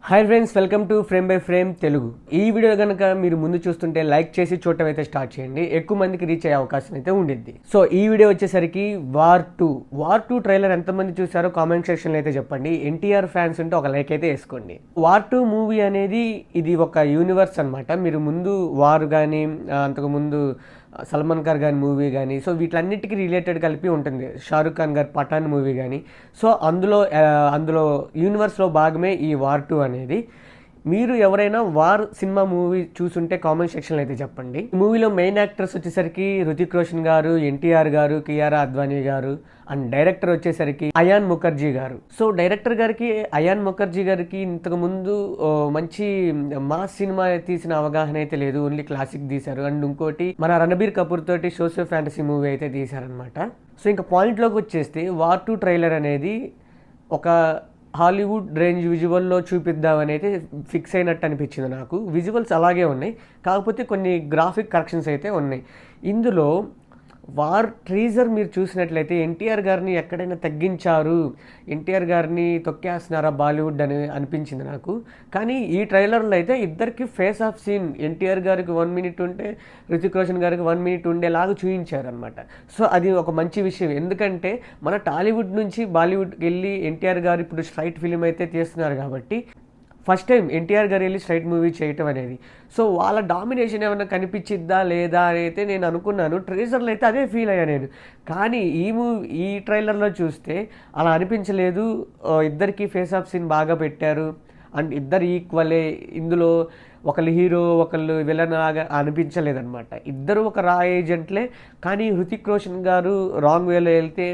Hi friends, welcome to frame by frame Telugu. ఈ video కనుక మీరు ముందు చూస్తుంటే లైక్ చేసి చూడటం అయితే స్టార్ట్ చేయండి. ఎక్కువ మందికి రీచ్ అయ్యే అవకాశం అయితే ఉండిద్ది. సో ఈ వీడియో వచ్చేసరికి వార్ టూ ట్రైలర్ ఎంతమంది చూసారో కామెంట్ సెక్షన్లో అయితే చెప్పండి. ఎన్టీఆర్ ఫ్యాన్స్ ఉంటే ఒక లైక్ అయితే వేసుకోండి. వార్ 2 మూవీ అనేది ఇది ఒక యూనివర్స్ అనమాట. మీరు ముందు వార్ కానీ అంతకుముందు సల్మాన్ ఖాన్ గారి మూవీ కానీ సో వీటిలన్నిటికీ రిలేటెడ్ కలిపి ఉంటుంది. షారుఖ్ ఖాన్ గారి పఠాన్ మూవీ కానీ సో అందులో యూనివర్స్లో భాగమే ఈ వార్ 2 అనేది. మీరు ఎవరైనా వార్ సినిమా మూవీ చూసుంటే కామెంట్ సెక్షన్లో అయితే చెప్పండి. ఈ మూవీలో మెయిన్ యాక్టర్స్ వచ్చేసరికి హృతిక్ రోషన్ గారు, ఎన్టీఆర్ గారు, కియారా అద్వానీ గారు అండ్ డైరెక్టర్ వచ్చేసరికి అయాన్ ముఖర్జీ గారు. సో డైరెక్టర్ గారికి అయాన్ ముఖర్జీ గారికి ఇంతకు ముందు మంచి మాస్ సినిమా తీసిన అవగాహన అయితే లేదు, ఓన్లీ క్లాసిక్ తీశారు. అండ్ ఇంకోటి మన రణబీర్ కపూర్ తోటి సోషియో ఫ్యాంటసీ మూవీ అయితే తీశారనమాట. సో ఇంకా పాయింట్లోకి వచ్చేస్తే వార్ 2 ట్రైలర్ అనేది ఒక హాలీవుడ్ రేంజ్ విజువల్లో చూపిద్దామని అయితే ఫిక్స్ అయినట్టు అనిపించింది నాకు. విజువల్స్ అలాగే ఉన్నాయి, కాకపోతే కొన్ని గ్రాఫిక్ కరెక్షన్స్ అయితే ఉన్నాయి. ఇందులో వార్ ట్రీజర్ మీరు చూసినట్లయితే ఎన్టీఆర్ గారిని ఎక్కడైనా తగ్గించారు, ఎన్టీఆర్ గారిని తొక్కేస్తున్నారా బాలీవుడ్ అని అనిపించింది నాకు. కానీ ఈ ట్రైలర్లో అయితే ఇద్దరికి ఫేస్ ఆఫ్ సీన్ ఎన్టీఆర్ గారికి 1 మినిట్ ఉంటే హృతిక్ రోషన్ గారికి 1 మినిట్ ఉండేలాగా చూపించారనమాట. సో అది ఒక మంచి విషయం, ఎందుకంటే మన టాలీవుడ్ నుంచి బాలీవుడ్కి వెళ్ళి ఎన్టీఆర్ గారు ఇప్పుడు స్ట్రైట్ ఫిలిం అయితే తీస్తున్నారు కాబట్టి ఫస్ట్ టైం ఎన్టీఆర్ గారు వెళ్ళి స్ట్రైట్ మూవీ చేయటం అనేది. సో వాళ్ళ డామినేషన్ ఏమైనా కనిపించిద్దా లేదా అని అయితే నేను అనుకున్నాను. ట్రేజర్లో అయితే అదే ఫీల్ అయ్యా నేను. కానీ ఈ ట్రైలర్లో చూస్తే అలా అనిపించలేదు. ఇద్దరికి ఫేస్ ఆఫ్ సీన్ బాగా పెట్టారు అండ్ ఇద్దరు ఈక్వలే. ఇందులో ఒకళ్ళు హీరో ఒకళ్ళు విలన్ లాగా అనిపించలేదన్నమాట. ఇద్దరు ఒక రా ఏజెంట్లే. కానీ హృతిక్ రోషన్ గారు రాంగ్ వేలో వెళ్తే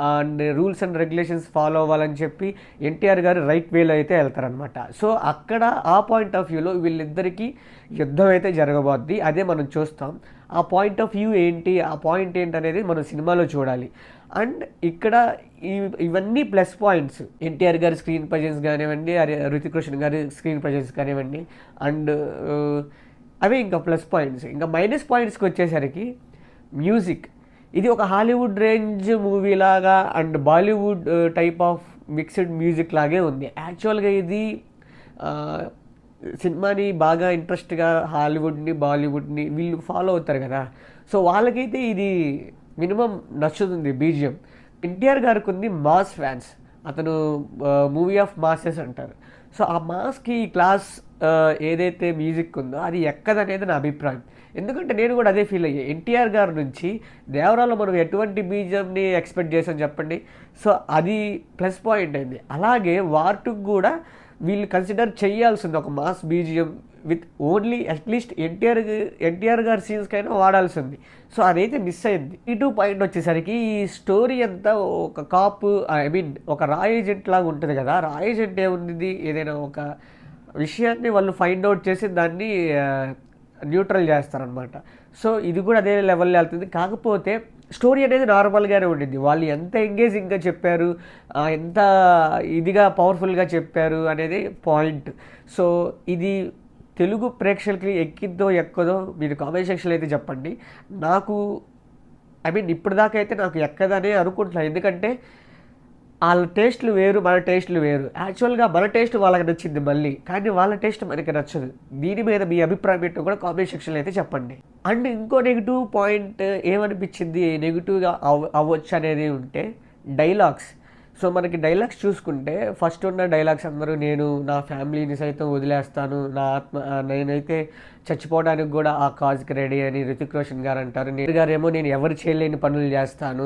and rules and regulations follow అవ్వాలని చెప్పి ఎన్టీఆర్ గారు రైట్ వేలో అయితే వెళ్తారనమాట. సో అక్కడ ఆ పాయింట్ ఆఫ్ వ్యూలో వీళ్ళిద్దరికీ యుద్ధం అయితే జరగబోద్ది, అదే మనం చూస్తాం. ఆ పాయింట్ ఆఫ్ వ్యూ ఏంటి, ఆ పాయింట్ ఏంటి అనేది మనం సినిమాలో చూడాలి. అండ్ ఇక్కడ ఇవన్నీ ప్లస్ పాయింట్స్. ఎన్టీఆర్ గారి స్క్రీన్ ప్రజెన్స్ కానివ్వండి, హృతిక్ రోషన్ గారి స్క్రీన్ ప్రజెన్స్ కానివ్వండి, అండ్ అవే ఇంకా ప్లస్ పాయింట్స్. ఇంకా మైనస్ పాయింట్స్కి వచ్చేసరికి మ్యూజిక్. ఇది ఒక హాలీవుడ్ రేంజ్ మూవీ లాగా and Bollywood type of mixed music లాగే ఉంది. యాక్చువల్గా ఇది సినిమాని బాగా ఇంట్రెస్ట్గా హాలీవుడ్ని బాలీవుడ్ని వీళ్ళు ఫాలో అవుతారు కదా, సో వాళ్ళకైతే ఇది మినిమం నచ్చుతుంది బీజిఎం. ఎన్టీఆర్ గారికి ఉంది మాస్ ఫ్యాన్స్, అతను మూవీ ఆఫ్ మాసెస్ అంటారు. సో ఆ మాస్కి ఈ క్లాస్ ఏదైతే మ్యూజిక్ ఉందో అది ఎక్కదనేది నా అభిప్రాయం. ఎందుకంటే నేను కూడా అదే ఫీల్ అయ్యాను. ఎన్టీఆర్ గారి నుంచి దేవరాలో మనం ఎటువంటి బీజిఎంని ఎక్స్పెక్ట్ చేసాం చెప్పండి. సో అది ప్లస్ పాయింట్ అయింది. అలాగే వార్ 2 కూడా వీళ్ళు కన్సిడర్ చేయాల్సింది ఒక mass BGM with only at least NTR గారి సీన్స్కైనా వాడాల్సింది. సో అదైతే మిస్ అయింది. ఈ 2 పాయింట్ వచ్చేసరికి ఈ స్టోరీ అంతా ఒక కాపు ఒక రా ఏజెంట్ లాగా ఉంటుంది కదా. రా ఏజెంట్ ఏముంది, ఏదైనా ఒక విషయాన్ని వాళ్ళు ఫైండ్ అవుట్ చేసి దాన్ని న్యూట్రల్ చేస్తారనమాట. సో ఇది కూడా అదే లెవెల్లో వెళ్తుంది. కాకపోతే స్టోరీ అనేది నార్మల్గానే ఉండింది. వాళ్ళు ఎంత ఎంగేజింగ్గా చెప్పారు, ఎంత ఇదిగా పవర్ఫుల్గా చెప్పారు అనేది పాయింట్. సో ఇది తెలుగు ప్రేక్షకులకి ఎక్కిద్దో ఎక్కదో మీరు కామెంట్ సెక్షన్లో అయితే చెప్పండి. నాకు ఇప్పటిదాకా అయితే నాకు ఎక్కదనే అనుకుంటున్నాను. ఎందుకంటే వాళ్ళ టేస్ట్లు వేరు, మన టేస్ట్లు వేరు. యాక్చువల్గా మన టేస్ట్ వాళ్ళకి నచ్చింది మళ్ళీ, కానీ వాళ్ళ టేస్ట్ మనకి నచ్చదు. దీని మీద మీ అభిప్రాయం ఏంటో కూడా కామెంట్ సెక్షన్లో అయితే చెప్పండి. అండ్ ఇంకో నెగిటివ్ పాయింట్ ఏమనిపించింది, నెగిటివ్గా అవ్వచ్చు అనేది ఉంటే డైలాగ్స్. సో మనకి డైలాగ్స్ చూసుకుంటే ఫస్ట్ ఉన్న డైలాగ్స్ అందరూ నేను నా ఫ్యామిలీని సైతం వదిలేస్తాను, నేనైతే చచ్చిపోవడానికి కూడా ఆ కాజ్కి రెడీ అని హృతిక్ రోషన్ గారు అంటారు. నేను గారేమో నేను ఎవరు చేయలేని పనులు చేస్తాను,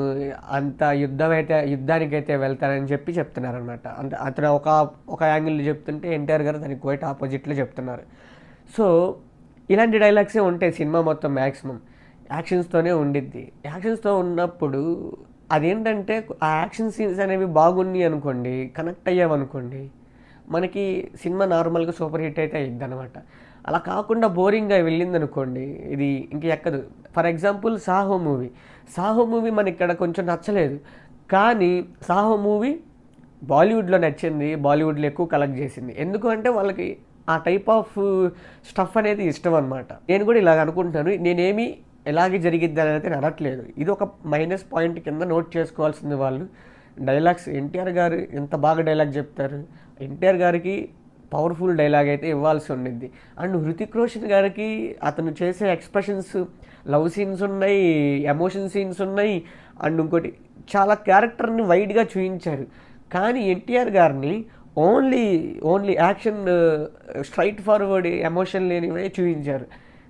అంత యుద్ధానికైతే వెళ్తానని చెప్పి చెప్తున్నారనమాట. అంత అతను ఒక యాంగిల్లో చెప్తుంటే ఎన్టీఆర్ గారు దానికి క్వైట్ ఆపోజిట్లో చెప్తున్నారు. సో ఇలాంటి డైలాగ్సే ఉంటాయి సినిమా మొత్తం మ్యాక్సిమం. యాక్షన్స్తోనే ఉండిద్ది. యాక్షన్స్తో ఉన్నప్పుడు అదేంటంటే ఆ యాక్షన్ సీన్స్ అనేవి బాగున్నాయి అనుకోండి, కనెక్ట్ అయ్యామనుకోండి, మనకి సినిమా నార్మల్గా సూపర్ హిట్ అయితే అయ్యిద్ది అనమాట. అలా కాకుండా బోరింగ్గా వెళ్ళిందనుకోండి ఇది ఇంక ఎక్కదు. ఫర్ ఎగ్జాంపుల్ సాహో మూవీ మనకి ఇక్కడ కొంచెం నచ్చలేదు, కానీ సాహో మూవీ బాలీవుడ్లో నచ్చింది, బాలీవుడ్లో ఎక్కువ కలెక్ట్ చేసింది. ఎందుకు అంటే వాళ్ళకి ఆ టైప్ ఆఫ్ స్టఫ్ అనేది ఇష్టం అనమాట. నేను కూడా ఇలాగ అనుకుంటున్నాను. నేనేమి ఎలాగే జరిగిద్ది అని అయితే అనట్లేదు. ఇది ఒక మైనస్ పాయింట్ కింద నోట్ చేసుకోవాల్సింది వాళ్ళు. డైలాగ్స్ ఎన్టీఆర్ గారు ఎంత బాగా డైలాగ్ చెప్తారు. ఎన్టీఆర్ గారికి పవర్ఫుల్ డైలాగ్ అయితే ఇవ్వాల్సి ఉండిద్ది. అండ్ హృతిక్ రోషన్ గారికి అతను చేసే ఎక్స్ప్రెషన్స్, లవ్ సీన్స్ ఉన్నాయి, ఎమోషన్ సీన్స్ ఉన్నాయి, అండ్ ఇంకోటి చాలా క్యారెక్టర్ని వైడ్గా చూపించారు. కానీ ఎన్టీఆర్ గారిని only only action, straightforward, emotion లేనివే చూపించారు.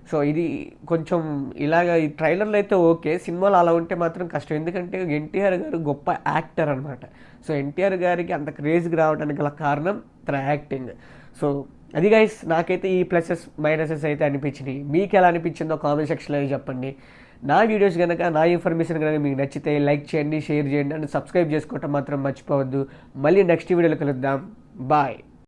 సో ఇది కొంచెం ఇలాగ ఈ ట్రైలర్లో అయితే ఓకే, సినిమాలో అలా ఉంటే మాత్రం కష్టం. ఎందుకంటే ఎన్టీఆర్ గారు గొప్ప యాక్టర్ అనమాట. సో ఎన్టీఆర్ గారికి అంత క్రేజ్కి రావడానికి గల కారణం తన యాక్టింగ్. సో అది గైస్, నాకైతే ఈ ప్లసెస్ మైనసెస్ అయితే అనిపించినాయి. మీకు ఎలా అనిపించిందో కామెంట్ సెక్షన్లో చెప్పండి. నా వీడియోస్ కనుక, నా ఇన్ఫర్మేషన్ కనుక మీకు నచ్చితే లైక్ చేయండి, షేర్ చేయండి అండ్ సబ్స్క్రైబ్ చేసుకోవటం మాత్రం మర్చిపోవద్దు. మళ్ళీ నెక్స్ట్ వీడియోలో కలుద్దాం. బాయ్.